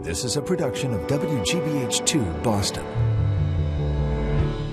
This is a production of WGBH2 Boston.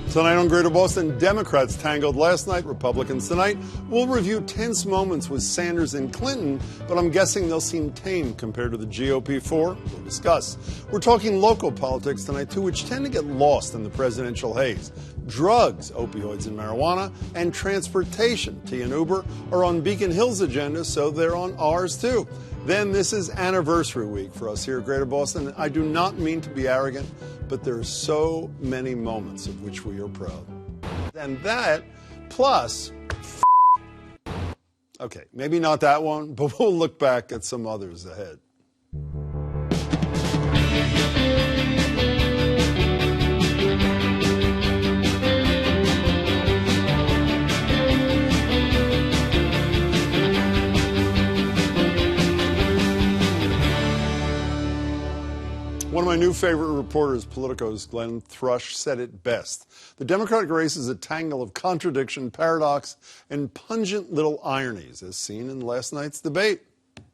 Tonight on Greater Boston, Democrats tangled last night, Republicans tonight. We'll review tense moments with Sanders and Clinton, but I'm guessing they'll seem tame compared to the GOP 4. We'll discuss. We're talking local politics tonight, too, which tend to get lost in the presidential haze. Drugs, opioids and marijuana, and transportation, T and Uber, are on Beacon Hill's agenda, so they're on ours, too. Then this is anniversary week for us here at Greater Boston. I do not mean to be arrogant, but there are so many moments of which we are proud. And that, plus, okay, maybe not that one, but we'll look back at some others ahead. One of my new favorite reporters, Politico's Glenn Thrush, said it best. The Democratic race is a tangle of contradiction, paradox, and pungent little ironies, as seen in last night's debate.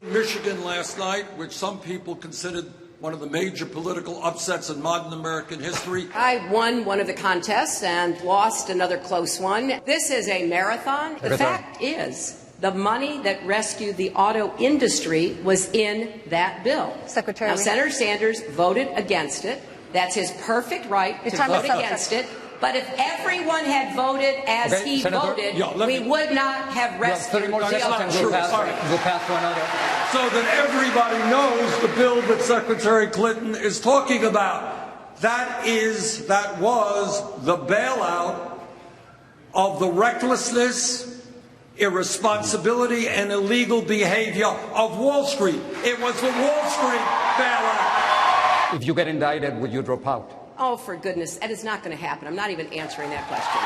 Michigan last night, which some people considered one of the major political upsets in modern American history. I won one of the contests and lost another close one. This is a marathon. The fact is, the money that rescued the auto industry was in that bill. Secretary, now, Senator Sanders voted against it. That's his perfect right to vote against it. But if everyone had voted as he voted, we would not have rescued the auto industry. So that everybody knows the bill that Secretary Clinton is talking about. That was the bailout of the recklessness, irresponsibility, and illegal behavior of Wall Street. It was the Wall Street bailout. If you get indicted, would you drop out? Oh, for goodness, that is not going to happen. I'm not even answering that question.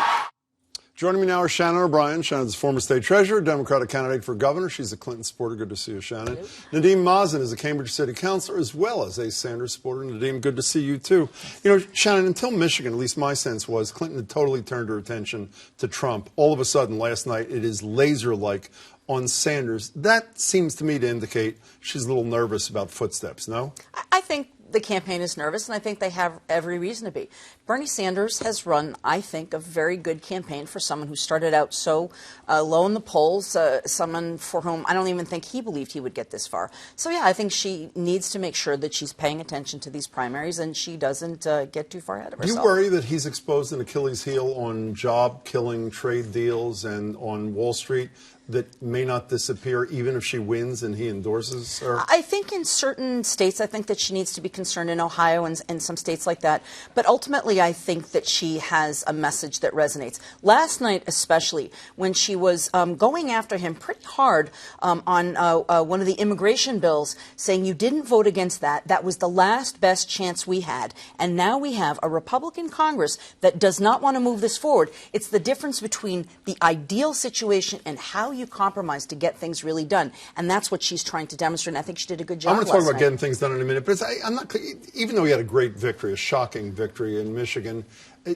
Joining me now is Shannon OBrien. Shannon's former state treasurer, Democratic candidate for governor. She's a Clinton supporter. Good to see you, Shannon. Hello. Nadeem Mazen is a Cambridge City councilor as well as a Sanders supporter. Nadeem, good to see you, too. You know, Shannon, until Michigan, at least my sense was, Clinton had totally turned her attention to Trump. All of a sudden, last night, it is laser-like on Sanders. That seems to me to indicate she's a little nervous about footsteps, no? I think the campaign is nervous, and I think they have every reason to be. Bernie Sanders has run, I think, a very good campaign for someone who started out so low in the polls, someone for whom I don't even think he believed he would get this far. So, yeah, I think she needs to make sure that she's paying attention to these primaries and she doesn't get too far ahead of herself. Do you worry that he's exposed an Achilles heel on job-killing trade deals and on Wall Street that may not disappear even if she wins and he endorses her? I think in certain states, I think that she needs to be concerned, in Ohio and some states like that. But ultimately, I think that she has a message that resonates. Last night, especially, when she was going after him pretty hard on one of the immigration bills, saying you didn't vote against that. That was the last best chance we had. And now we have a Republican Congress that does not want to move this forward. It's the difference between the ideal situation and how you compromise to get things really done, and that's what she's trying to demonstrate. And I think she did a good job. I'm going to talk about getting things done in a minute, but I'm not. Even though he had a great victory, a shocking victory in Michigan,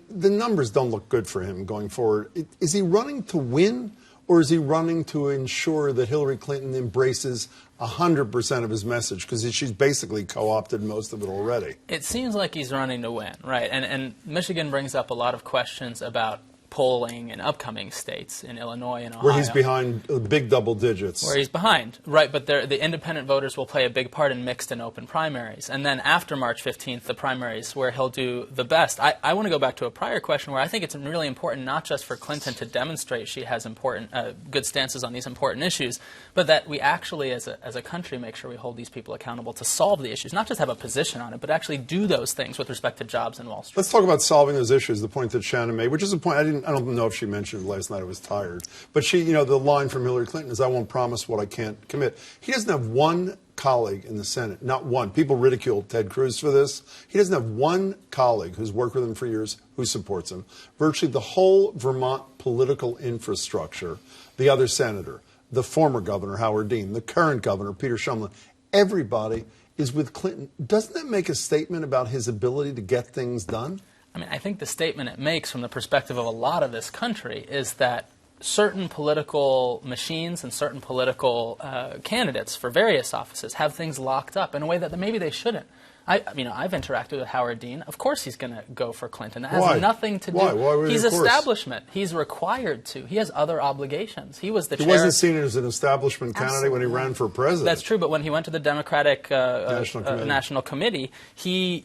the numbers don't look good for him going forward. Is he running to win, or is he running to ensure that Hillary Clinton embraces 100% of his message? Because she's basically co-opted most of it already. It seems like he's running to win, right? And Michigan brings up a lot of questions about polling in upcoming states, in Illinois and Ohio. Where he's behind big double digits. Where he's behind, right, but the independent voters will play a big part in mixed and open primaries. And then after March 15th, the primaries where he'll do the best. I want to go back to a prior question where I think it's really important not just for Clinton to demonstrate she has important, good stances on these important issues, but that we actually as a country make sure we hold these people accountable to solve the issues, not just have a position on it, but actually do those things with respect to jobs and Wall Street. Let's talk about solving those issues, the point that Shannon made, which is a point I don't know if she mentioned it last night. I was tired. But she, the line from Hillary Clinton is, I won't promise what I can't commit. He doesn't have one colleague in the Senate, not one. People ridiculed Ted Cruz for this. He doesn't have one colleague who's worked with him for years who supports him. Virtually the whole Vermont political infrastructure, the other senator, the former governor, Howard Dean, the current governor, Peter Shumlin, everybody is with Clinton. Doesn't that make a statement about his ability to get things done? I mean, I think the statement it makes from the perspective of a lot of this country is that certain political machines and certain political candidates for various offices have things locked up in a way that maybe they shouldn't. I've interacted with Howard Dean. Of course he's going to go for Clinton. That has Why? nothing to do. Why? He's establishment. He's required to. He has other obligations. He was the chair. He wasn't seen as an establishment candidate when he ran for president. That's true, but when he went to the Democratic National Committee, he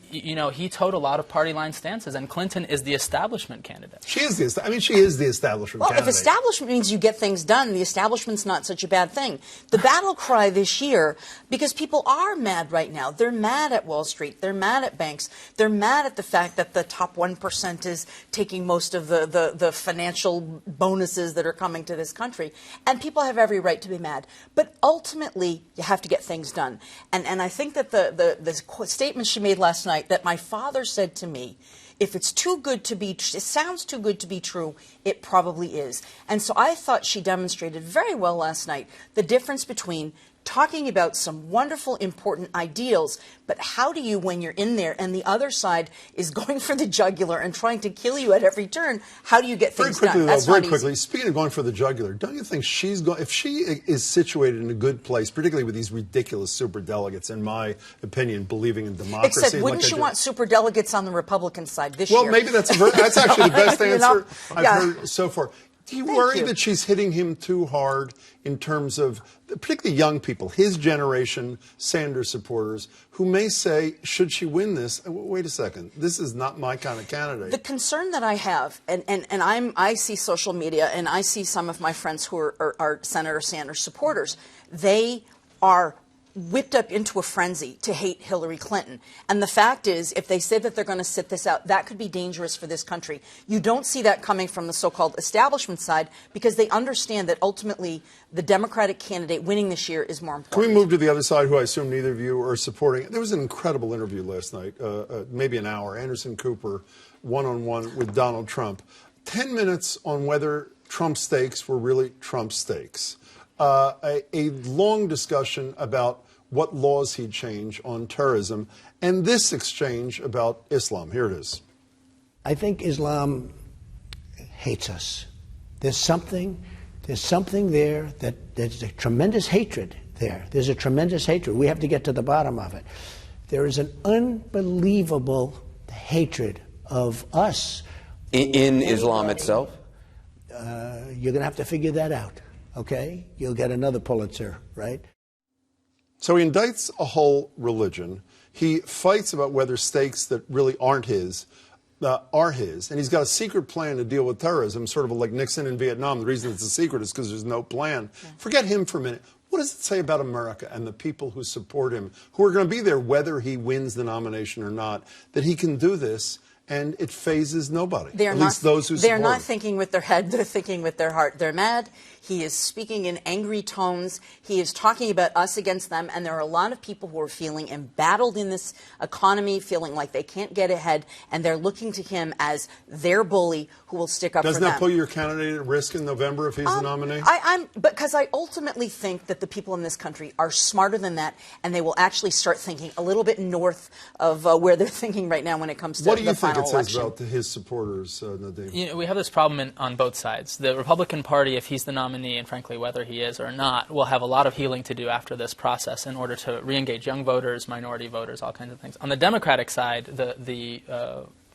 towed a lot of party line stances, and Clinton is the establishment candidate. She is the establishment well, candidate. If establishment means you get things done, the establishment's not such a bad thing. The battle cry this year, because people are mad right now, they're mad at Wall Street, they're mad at banks, they're mad at the fact that the top 1% is taking most of the financial bonuses that are coming to this country. And people have every right to be mad. But ultimately, you have to get things done. And I think that the statement she made last night, that my father said to me, if it's too good to be, it sounds too good to be true, it probably is. And so I thought she demonstrated very well last night the difference between talking about some wonderful, important ideals, but how do you, when you're in there and the other side is going for the jugular and trying to kill you at every turn, how do you get things done? Very quickly, speaking of going for the jugular, don't you think if she is situated in a good place, particularly with these ridiculous superdelegates, in my opinion, believing in democracy? Except, wouldn't you want superdelegates on the Republican side this year? Well, maybe that's actually the best answer I've heard so far. Do you worry that she's hitting him too hard in terms of, particularly young people, his generation Sanders supporters, who may say, should she win this, wait a second, this is not my kind of candidate? The concern that I have, and I see social media, and I see some of my friends who are Senator Sanders supporters, they are whipped up into a frenzy to hate Hillary Clinton. And the fact is, if they say that they're going to sit this out, that could be dangerous for this country. You don't see that coming from the so-called establishment side because they understand that ultimately the Democratic candidate winning this year is more important. Can we move to the other side, who I assume neither of you are supporting? There was an incredible interview last night, maybe an hour, Anderson Cooper, one-on-one with Donald Trump. 10 minutes on whether Trump stakes were really Trump stakes. A long discussion about what laws he'd change on terrorism, and this exchange about Islam. Here it is. I think Islam hates us. There's something there that there's a tremendous hatred there. There's a tremendous hatred. We have to get to the bottom of it. There is an unbelievable hatred of us. In Islam itself? You're going to have to figure that out, okay? You'll get another Pulitzer, right? So he indicts a whole religion. He fights about whether stakes that really aren't his are his. And he's got a secret plan to deal with terrorism, sort of like Nixon in Vietnam. The reason it's a secret is because there's no plan. Yeah. Forget him for a minute. What does it say about America and the people who support him, who are going to be there whether he wins the nomination or not, that he can do this and it phases nobody, at least those who support him? They're not thinking with their head, they're thinking with their heart. They're mad. He is speaking in angry tones. He is talking about us against them. And there are a lot of people who are feeling embattled in this economy, feeling like they can't get ahead. And they're looking to him as their bully who will stick up for them. Doesn't that put your candidate at risk in November if he's the nominee? Because I ultimately think that the people in this country are smarter than that. And they will actually start thinking a little bit north of where they're thinking right now when it comes to the final election. What do you think it says about his supporters, Nadeem? We have this problem on both sides. The Republican Party, if he's the nominee, and frankly whether he is or not, will have a lot of healing to do after this process in order to re-engage young voters, minority voters, all kinds of things. On the Democratic side, the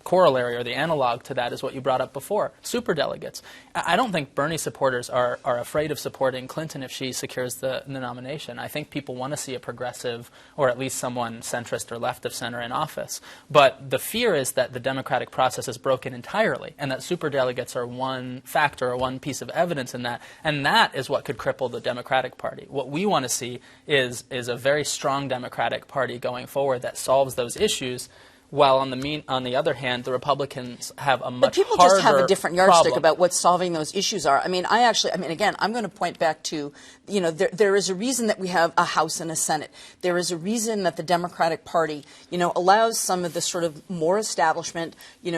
corollary or the analog to that is what you brought up before, superdelegates. I don't think Bernie supporters are afraid of supporting Clinton if she secures the nomination. I think people want to see a progressive or at least someone centrist or left of center in office. But the fear is that the democratic process is broken entirely and that superdelegates are one factor or one piece of evidence in that. And that is what could cripple the Democratic Party. What we want to see is a very strong Democratic Party going forward that solves those issues. While on the other hand, the Republicans have a much harder problem. But people just have a different yardstick about what solving those issues are. Again, I'm going to point back to, there is a reason that we have a House and a Senate. There is a reason that the Democratic Party, allows some of the sort of more establishment,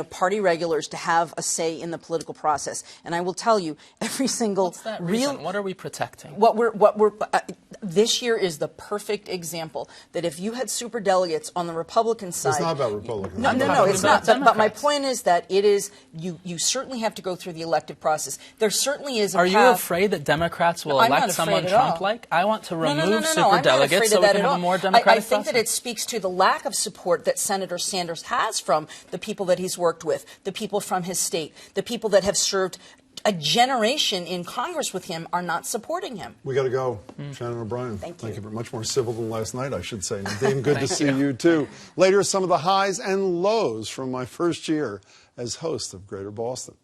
party regulars to have a say in the political process. And I will tell you, every single What's that reason? What are we protecting? This year is the perfect example that if you had superdelegates on the Republican side, Republican. No, it's not. But my point is that it is, you certainly have to go through the elective process. There certainly is a Are path. you afraid that Democrats will elect someone Trump-like? I want to remove superdelegates so we can have a more democratic I think that it speaks to the lack of support that Senator Sanders has from the people that he's worked with, the people from his state, the people that have served a generation in Congress with him are not supporting him. We got to go. Shannon OBrien. Thank you. Very much more civil than last night, I should say. Nadine, good to see you, too. Later, some of the highs and lows from my first year as host of Greater Boston.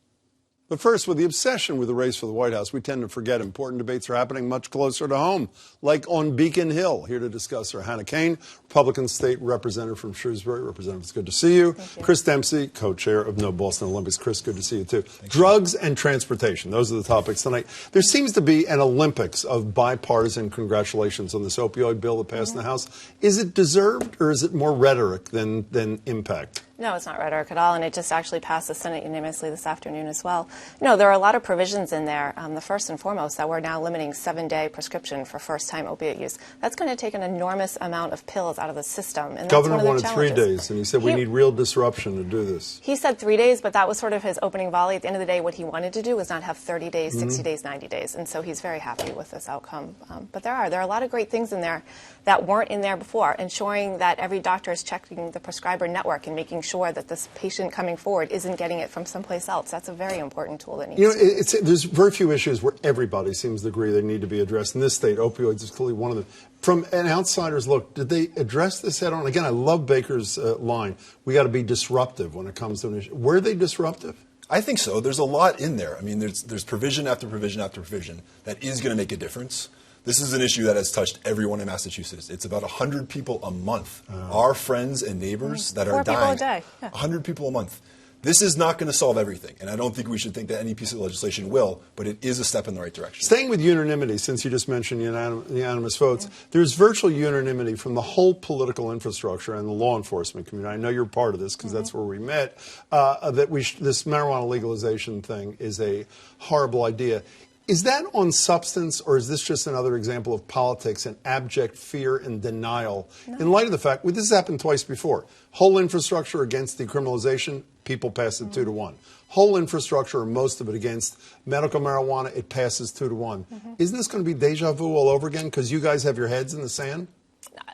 But first, with the obsession with the race for the White House, we tend to forget important debates are happening much closer to home, like on Beacon Hill. Here to discuss are Hannah Kane, Republican State Representative from Shrewsbury. Representative, it's good to see you. Chris Dempsey, co-chair of No Boston Olympics. Chris, good to see you, too. Drugs and transportation. Those are the topics tonight. There seems to be an Olympics of bipartisan congratulations on this opioid bill that passed in the House. Is it deserved, or is it more rhetoric than impact? No, it's not rhetoric at all, and it just actually passed the Senate unanimously this afternoon as well. No, there are a lot of provisions in there. The first and foremost, that we're now limiting 7-day prescription for first-time opiate use. That's going to take an enormous amount of pills out of the system. And Governor that's one of the wanted 3 challenges. days, and he said we need real disruption to do this. He said 3 days, but that was sort of his opening volley. At the end of the day, what he wanted to do was not have 30 days, 60 days, 90 days, and so he's very happy with this outcome. But there are a lot of great things in there that weren't in there before, ensuring that every doctor is checking the prescriber network and making sure that this patient coming forward isn't getting it from someplace else. That's a very important tool that needs to be. There's very few issues where everybody seems to agree they need to be addressed. In this state, opioids is clearly one of them. From an outsider's look, did they address this head on? Again, I love Baker's line. We got to be disruptive when it comes to an issue. Were they disruptive? I think so. There's a lot in there. I mean, there's provision after provision after provision that is going to make a difference. This is an issue that has touched everyone in Massachusetts. It's about 100 people a month. Our friends and neighbors that are dying. 4 people a day. 100 people a month. This is not going to solve everything, and I don't think we should think that any piece of legislation will, but it is a step in the right direction. Staying with unanimity, since you just mentioned unanimous votes, there's virtual unanimity from the whole political infrastructure and the law enforcement community. I know you're part of this because that's where we met, that this marijuana legalization thing is a horrible idea. Is that on substance, or is this just another example of politics and abject fear and denial in light of the fact this has happened twice before? Whole infrastructure against decriminalization, people pass it 2-1. Whole infrastructure, or most of it, against medical marijuana, it passes 2-1. Isn't this going to be deja vu all over again because you guys have your heads in the sand?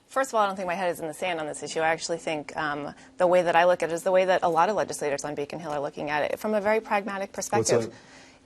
First of all, I don't think my head is in the sand on this issue. I actually think the way that I look at it is the way that a lot of legislators on Beacon Hill are looking at it, from a very pragmatic perspective. What's that?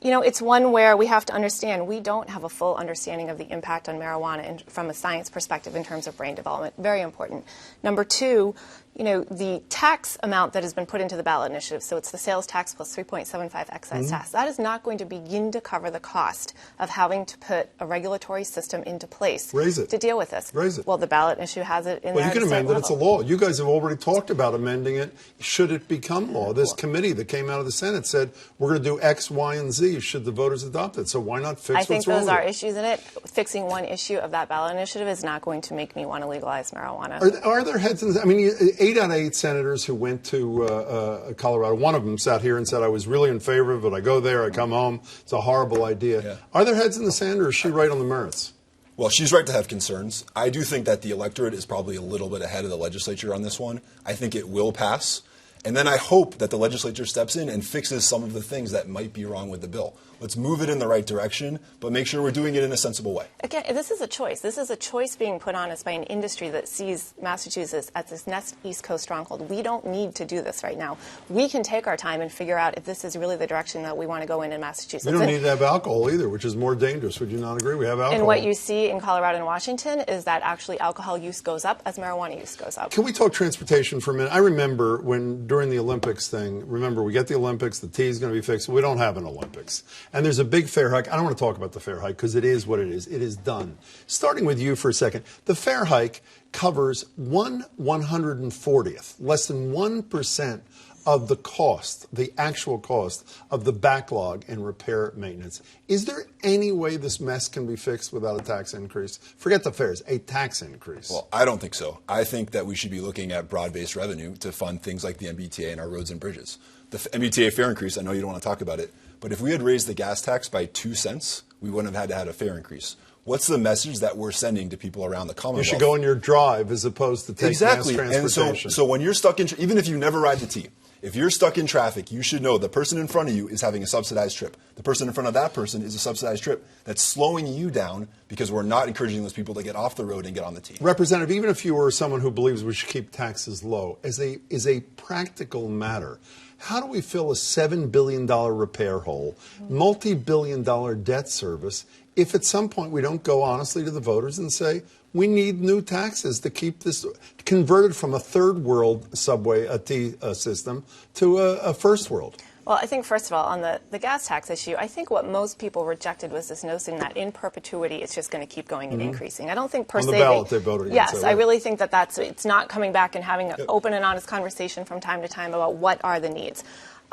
You know, it's one where we have to understand we don't have a full understanding of the impact on marijuana from a science perspective in terms of brain development. Very important. Number two, you know, the tax amount that has been put into the ballot initiative, so it's the sales tax plus 3.75 excise tax, that is not going to begin to cover the cost of having to put a regulatory system into place to deal with this. Raise it. Well, the ballot issue has it in there. Well, you can amend it. It's a law. You guys have already talked about amending it. Should it become law? This committee that came out of the Senate said we're going to do X, Y, and Z should the voters adopt it. So why not fix what's wrong with it? I think those are issues in it. Fixing one issue of that ballot initiative is not going to make me want to legalize marijuana. Are there heads in the, I mean, 8 out of 8 senators who went to Colorado, one of them sat here and said, I was really in favor of it. I go there, I come home. It's a horrible idea. Yeah. Are there heads in the sand, or is she right on the merits? Well, she's right to have concerns. I do think that the electorate is probably a little bit ahead of the legislature on this one. I think it will pass. And then I hope that the legislature steps in and fixes some of the things that might be wrong with the bill. Let's move it in the right direction, but make sure we're doing it in a sensible way. Again, this is a choice. This is a choice being put on us by an industry that sees Massachusetts as this next East Coast stronghold. We don't need to do this right now. We can take our time and figure out if this is really the direction that we want to go in Massachusetts. We don't need to have alcohol either, which is more dangerous. Would you not agree? We have alcohol. And what you see in Colorado and Washington is that actually alcohol use goes up as marijuana use goes up. Can we talk transportation for a minute? I remember when, during the Olympics thing, remember we get the Olympics, the T is going to be fixed. We don't have an Olympics. And there's a big fare hike. I don't want to talk about the fare hike because it is what it is. It is done. Starting with you for a second, the fare hike covers 1/140th, less than 1% of the cost, the actual cost of the backlog and repair maintenance. Is there any way this mess can be fixed without a tax increase? Forget the fares, a tax increase. Well, I don't think so. I think that we should be looking at broad-based revenue to fund things like the MBTA and our roads and bridges. The MBTA fare increase, I know you don't want to talk about it, but if we had raised the gas tax by 2 cents, we wouldn't have had to have a fare increase. What's the message that we're sending to people around the Commonwealth? You should go in your drive as opposed to take mass transportation. And so when you're stuck in, even if you never ride the T, if you're stuck in traffic, you should know the person in front of you is having a subsidized trip. The person in front of that person is a subsidized trip. That's slowing you down because we're not encouraging those people to get off the road and get on the T. Representative, even if you were someone who believes we should keep taxes low, as a practical matter, how do we fill a $7 billion repair hole, multi-billion-dollar debt service, if at some point we don't go honestly to the voters and say, we need new taxes to keep this converted from a third world subway system to a first world? Well, I think, first of all, on the gas tax issue, I think what most people rejected was this notion that in perpetuity it's just going to keep going and increasing. I don't think per se... On the ballot they voted against Yes, that, right? I really think that it's not coming back and having an open and honest conversation from time to time about what are the needs.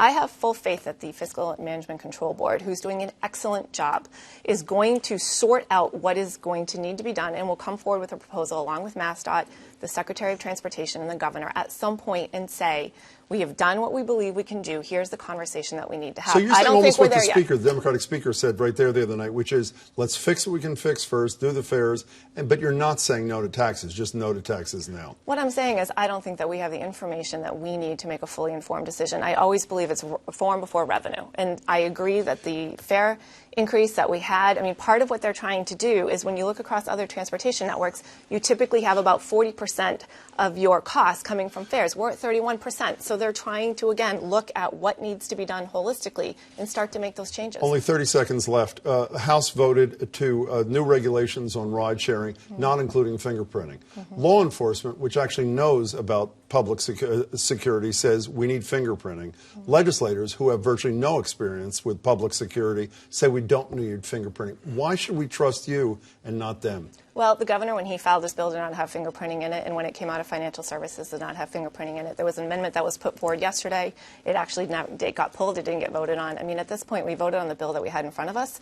I have full faith that the Fiscal Management Control Board, who's doing an excellent job, is going to sort out what is going to need to be done and will come forward with a proposal along with MassDOT, the Secretary of Transportation, and the Governor at some point and say, we have done what we believe we can do. Here's the conversation that we need to have. So you're saying almost what the Democratic Speaker said right there the other night, which is, let's fix what we can fix first, do the fares, but you're not saying no to taxes, just no to taxes now. What I'm saying is I don't think that we have the information that we need to make a fully informed decision. I always believe it's reform before revenue. And I agree that the fare increase that we had, I mean, part of what they're trying to do is when you look across other transportation networks, you typically have about 40% of your costs coming from fares. We're at 31%. So they're trying to, again, look at what needs to be done holistically and start to make those changes. Only 30 seconds left. The House voted to new regulations on ride sharing, not including fingerprinting. Law enforcement, which actually knows about public security, says we need fingerprinting. Legislators who have virtually no experience with public security say we don't need fingerprinting. Why should we trust you and not them? Well, the governor, when he filed this bill, did not have fingerprinting in it, and when it came out of financial services, did not have fingerprinting in it. There was an amendment that was put forward yesterday. It actually it got pulled. It didn't get voted on. I mean, at this point, we voted on the bill that we had in front of us.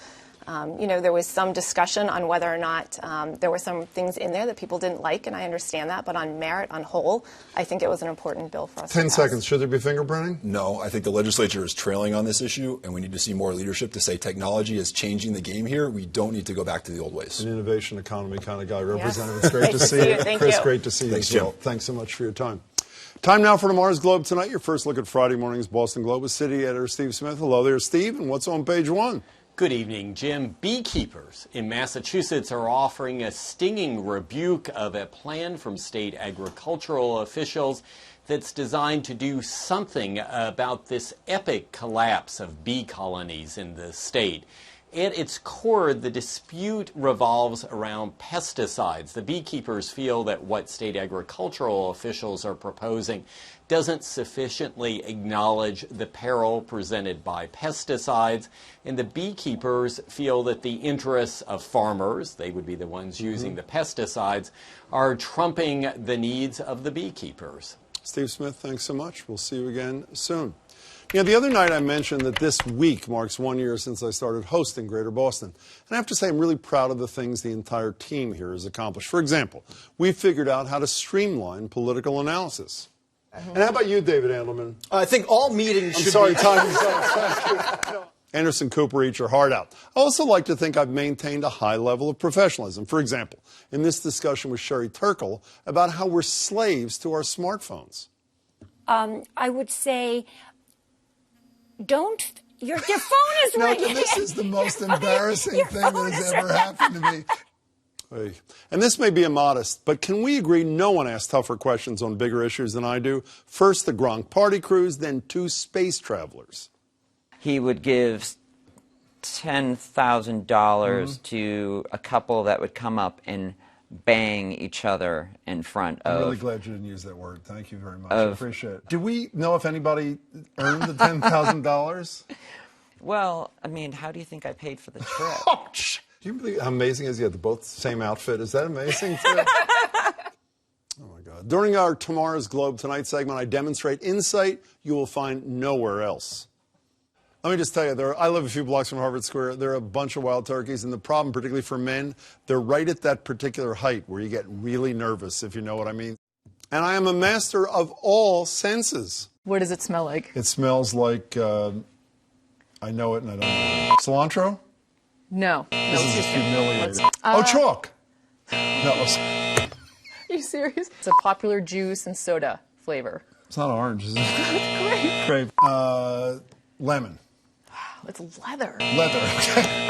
You know, there was some discussion on whether or not there were some things in there that people didn't like, and I understand that. But on merit, on whole, I think it was an important bill for us. 10 seconds. Should there be fingerprinting? No, I think the legislature is trailing on this issue, and we need to see more leadership to say technology is changing the game here. We don't need to go back to the old ways. An innovation economy kind of guy. Representative, it's great to see you. Thank Chris, you. great to see you Thanks, as well. Jim. Thanks so much for your time. Time now for tomorrow's Globe Tonight. Your first look at Friday morning's Boston Globe with city editor Steve Smith. Hello there, Steve. And what's on page one? Good evening, Jim. Beekeepers in Massachusetts are offering a stinging rebuke of a plan from state agricultural officials that's designed to do something about this epic collapse of bee colonies in the state. At its core, the dispute revolves around pesticides. The beekeepers feel that what state agricultural officials are proposing doesn't sufficiently acknowledge the peril presented by pesticides, and the beekeepers feel that the interests of farmers, they would be the ones using the pesticides, are trumping the needs of the beekeepers. Steve Smith, thanks so much. We'll see you again soon. You know, the other night I mentioned that this week marks 1 year since I started hosting Greater Boston. And I have to say I'm really proud of the things the entire team here has accomplished. For example, we figured out how to streamline political analysis. And how about you, David Andelman? I think all meetings should sorry, be... time is up. Thank you. Anderson Cooper eat your heart out. I also like to think I've maintained a high level of professionalism. For example, in this discussion with Sherry Turkle about how we're slaves to our smartphones. I would say... Don't, your phone is ringing. No, this is the most embarrassing thing that has ever happened to me. And this may be immodest, but can we agree no one asks tougher questions on bigger issues than I do? First, the Gronk party cruise, then 2 space travelers. He would give $10,000 to a couple that would come up and bang each other in front of... I'm really glad you didn't use that word. Thank you very much. I appreciate it. Do we know if anybody earned the $10,000? Well, I mean, how do you think I paid for the trip? Do you believe how amazing is he had both same outfit? Is that amazing? Oh, my God. During our Tomorrow's Globe Tonight segment, I demonstrate insight you will find nowhere else. Let me just tell you, I live a few blocks from Harvard Square. There are a bunch of wild turkeys, and the problem, particularly for men, they're right at that particular height where you get really nervous, if you know what I mean. And I am a master of all senses. What does it smell like? It smells like, I know it and I don't know. Cilantro? No. This is just humiliating. Chalk. No. Are you serious? It's a popular juice and soda flavor. It's not orange, is it? It's Grape. Lemon. It's leather. Leather. Okay.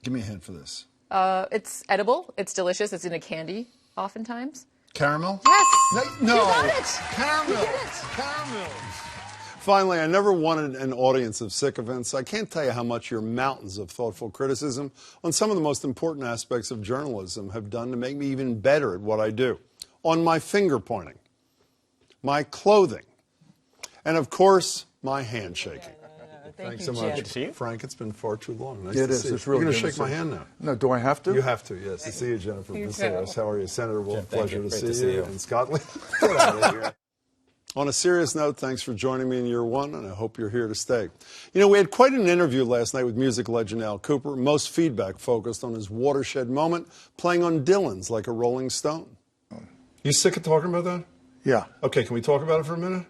Give me a hint for this. It's edible. It's delicious. It's in a candy, oftentimes. Caramel? Yes. No. You got it. Caramel. You get it. Caramel. Finally, I never wanted an audience of sycophants. I can't tell you how much your mountains of thoughtful criticism on some of the most important aspects of journalism have done to make me even better at what I do. On my finger pointing, my clothing, and of course, my handshaking. Thanks so much. Good to see you. Frank, it's been far too long. Nice Yeah, it to is. see you. It's really You're going good to shake to my see you. hand now. No, do I have to? You have to, yes. To see you, Jennifer Braceros. How are you? Senator Wolf, Jim, pleasure you. to Great to see see you. you. And Scotland. Get out of here. On a serious note, thanks for joining me in year one, and I hope you're here to stay. You know, we had quite an interview last night with music legend Al Kooper. Most feedback focused on his watershed moment, playing on Dylan's Like a Rolling Stone. You sick of talking about that? Yeah. Okay, can we talk about it for a minute?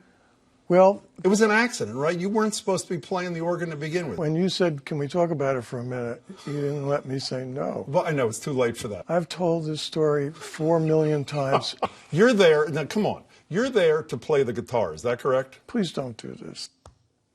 Well, it was an accident, right? You weren't supposed to be playing the organ to begin with. When you said, can we talk about it for a minute, you didn't let me say no. Well, I know, it's too late for that. I've told this story 4 million times. You're there. Now, come on. You're there to play the guitar. Is that correct? Please don't do this.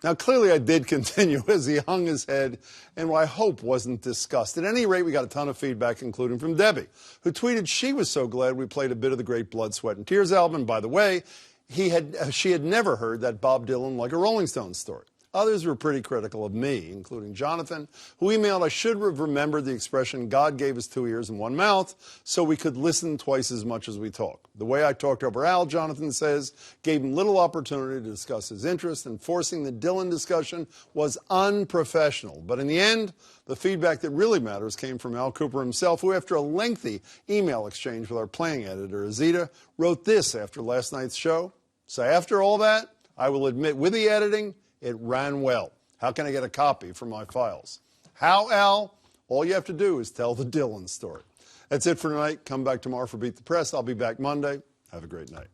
Now, clearly I did continue as he hung his head, and what I hope wasn't discussed. At any rate, we got a ton of feedback, including from Debbie, who tweeted she was so glad we played a bit of the great Blood, Sweat, and Tears album. By the way, she had never heard that Bob Dylan Like a Rolling Stones story. Others were pretty critical of me, including Jonathan, who emailed, I should have remembered the expression, God gave us 2 ears and 1 mouth, so we could listen twice as much as we talk. The way I talked over Al, Jonathan says, gave him little opportunity to discuss his interest, and forcing the Dylan discussion was unprofessional. But in the end, the feedback that really matters came from Al Kooper himself, who, after a lengthy email exchange with our playing editor, Azita, wrote this after last night's show. So after all that, I will admit, with the editing, it ran well. How can I get a copy for my files? How, Al? All you have to do is tell the Dylan story. That's it for tonight. Come back tomorrow for Beat the Press. I'll be back Monday. Have a great night.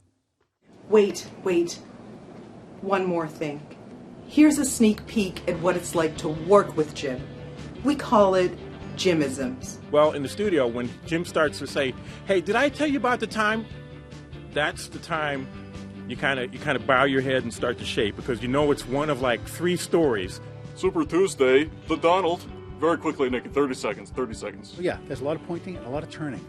Wait. One more thing. Here's a sneak peek at what it's like to work with Jim. We call it Jimisms. Well, in the studio, when Jim starts to say, hey, did I tell you about the time? That's the time you kind of bow your head and start to shake, because you know it's one of like 3 stories. Super Tuesday, the Donald. Very quickly, Nick, in 30 seconds. Yeah, there's a lot of pointing and a lot of turning.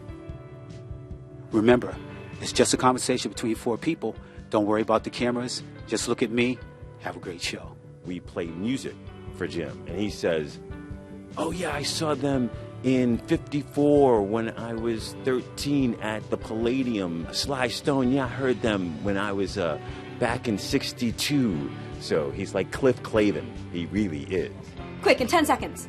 Remember, it's just a conversation between 4 people. Don't worry about the cameras. Just look at me. Have a great show. We play music for Jim, and he says, oh yeah, I saw them in 54 when I was 13 at the Palladium. Sly Stone, yeah, I heard them when I was back in 62. So he's like Cliff Clavin. He really is. Quick, in 10 seconds.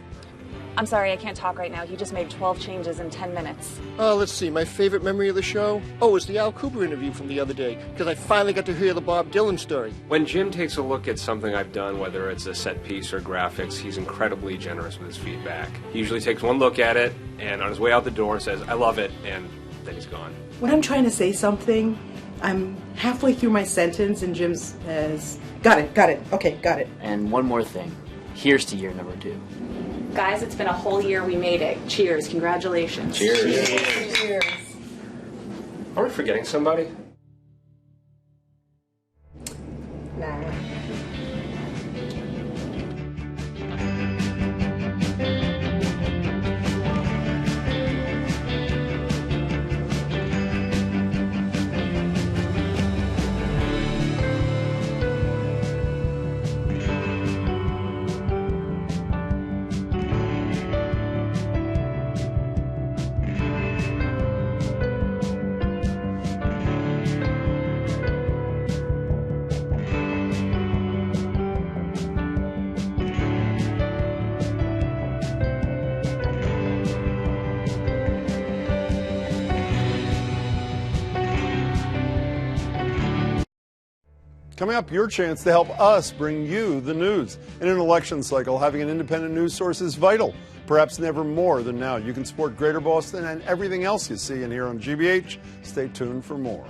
I'm sorry, I can't talk right now. He just made 12 changes in 10 minutes. Let's see. My favorite memory of the show? Oh, it's the Al Kooper interview from the other day, because I finally got to hear the Bob Dylan story. When Jim takes a look at something I've done, whether it's a set piece or graphics, he's incredibly generous with his feedback. He usually takes one look at it, and on his way out the door says, I love it, and then he's gone. When I'm trying to say something, I'm halfway through my sentence and Jim says, got it, okay, got it. And one more thing. Here's to year number 2. Guys, it's been a whole year. We made it. Cheers. Congratulations. Cheers. Cheers. Are we forgetting somebody? Nah. Coming up, your chance to help us bring you the news. In an election cycle, having an independent news source is vital, perhaps never more than now. You can support Greater Boston and everything else you see and hear on GBH. Stay tuned for more.